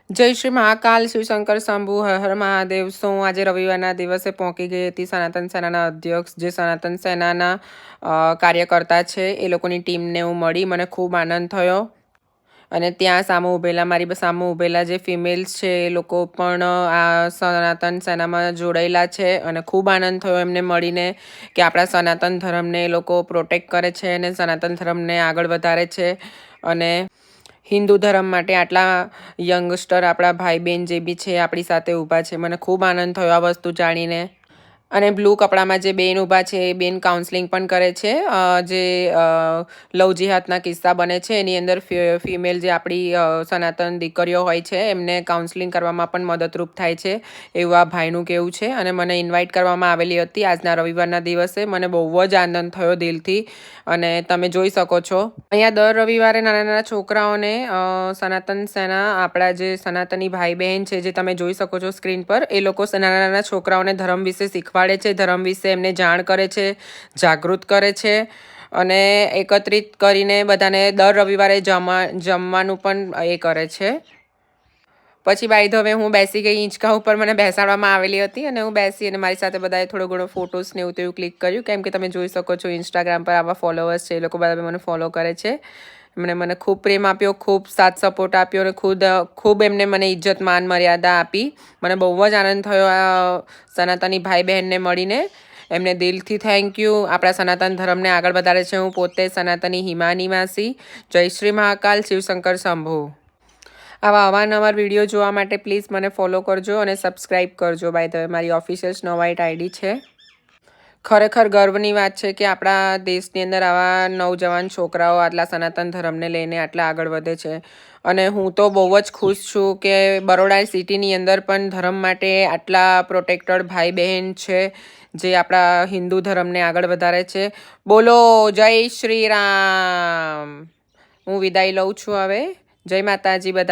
જય શ્રી મહાકાલ, શિવશંકર શંભુ, હર હર મહાદેવ. હું આજે રવિવારના દિવસે પહોંચી ગઈ હતી સનાતન સેનાના અધ્યક્ષ જે સનાતન સેનાના કાર્યકર્તા છે એ લોકોની ટીમને હું મળી. મને ખૂબ આનંદ થયો. અને ત્યાં સામે ઊભેલા મારી સામે ઊભેલા જે ફિમેલ્સ છે એ લોકો પણ આ સનાતન સેનામાં જોડાયેલા છે અને ખૂબ આનંદ થયો એમને મળીને કે આપણા સનાતન ધર્મને એ લોકો પ્રોટેક્ટ કરે છે અને સનાતન ધર્મને આગળ વધારે છે. અને હિન્દુ ધર્મ માટે આટલા યંગસ્ટર આપણા ભાઈ બહેન જે બી છે આપણી સાથે ઊભા છે. મને ખૂબ આનંદ થયો આ વસ્તુ જાણીને. અને બ્લુ કપડામાં જે બેન ઊભા છે એ બેન કાઉન્સલિંગ પણ કરે છે. જે લવ જિહાદના કિસ્સા બને છે એની અંદર ફિમેલ જે આપણી સનાતન દીકરીઓ હોય છે એમને કાઉન્સલિંગ કરવામાં પણ મદદરૂપ થાય છે એવું આ ભાઈનું કહેવું છે. અને મને ઇન્વાઇટ કરવામાં આવેલી હતી આજના રવિવારના દિવસે. મને બહુ જ આનંદ થયો દિલથી. અને તમે જોઈ શકો છો અહીંયા દર રવિવારે નાના નાના છોકરાઓને સનાતન સેના આપણા જે સનાતની ભાઈ બહેન છે જે તમે જોઈ શકો છો સ્ક્રીન પર, એ લોકો નાના નાના છોકરાઓને ધર્મ વિશે શીખવાડે છે, ધર્મ વિશે એમને જાણ કરે છે, જાગૃત કરે છે. અને એકત્રિત કરીને બધાને દર રવિવારે જમવાનું પણ એ કરે છે. પછી બાય ધ વે હું બેસી ગઈ હિંચકા ઉપર, મને બેસાડવામાં આવેલી હતી અને હું બેસી અને મારી સાથે બધાએ થોડો ઘણો ફોટોસ ને એવું તેવું ક્લિક કર્યું. કેમ કે તમે જોઈ શકો છો ઇન્સ્ટાગ્રામ પર આવા ફોલોવર્સ છે એ લોકો બધા મને ફોલો કરે છે. એમણે મને ખૂબ પ્રેમ આપ્યો, ખૂબ સાથ સપોર્ટ આપ્યો અને ખૂબ એમને મને ઇજ્જત માન મર્યાદા આપી. મને બહુ જ આનંદ થયો આ સનાતની ભાઈ બહેનને મળીને. એમને દિલથી થેન્ક યુ. આપણા સનાતન ધર્મને આગળ વધારે છે. હું પોતે સનાતની હિમાની માસી. જય શ્રી મહાકાલ, શિવશંકર શંભુ. આવા અવારનવાર વિડીયો જોવા માટે પ્લીઝ મને ફોલો કરજો અને સબસ્ક્રાઈબ કરજો. બાય ધ વે મારી ઓફિશિયલ સ્નો વ્હાઇટ આઈડી છે. ખરેખર ગર્વની વાત છે કે આપણા દેશની અંદર આવા નવજવાન છોકરાઓ આટલા સનાતન ધર્મને લઈને આટલા આગળ વધે છે. અને હું તો બહુ જ ખુશ છું કે બરોડા સિટીની અંદર પણ ધર્મ માટે આટલા પ્રોટેક્ટેડ ભાઈ બહેન છે જે આપણા હિન્દુ ધર્મને આગળ વધારે છે. બોલો જય શ્રી રામ. હું વિદાય લઉં છું હવે. જય માતાજી બધા.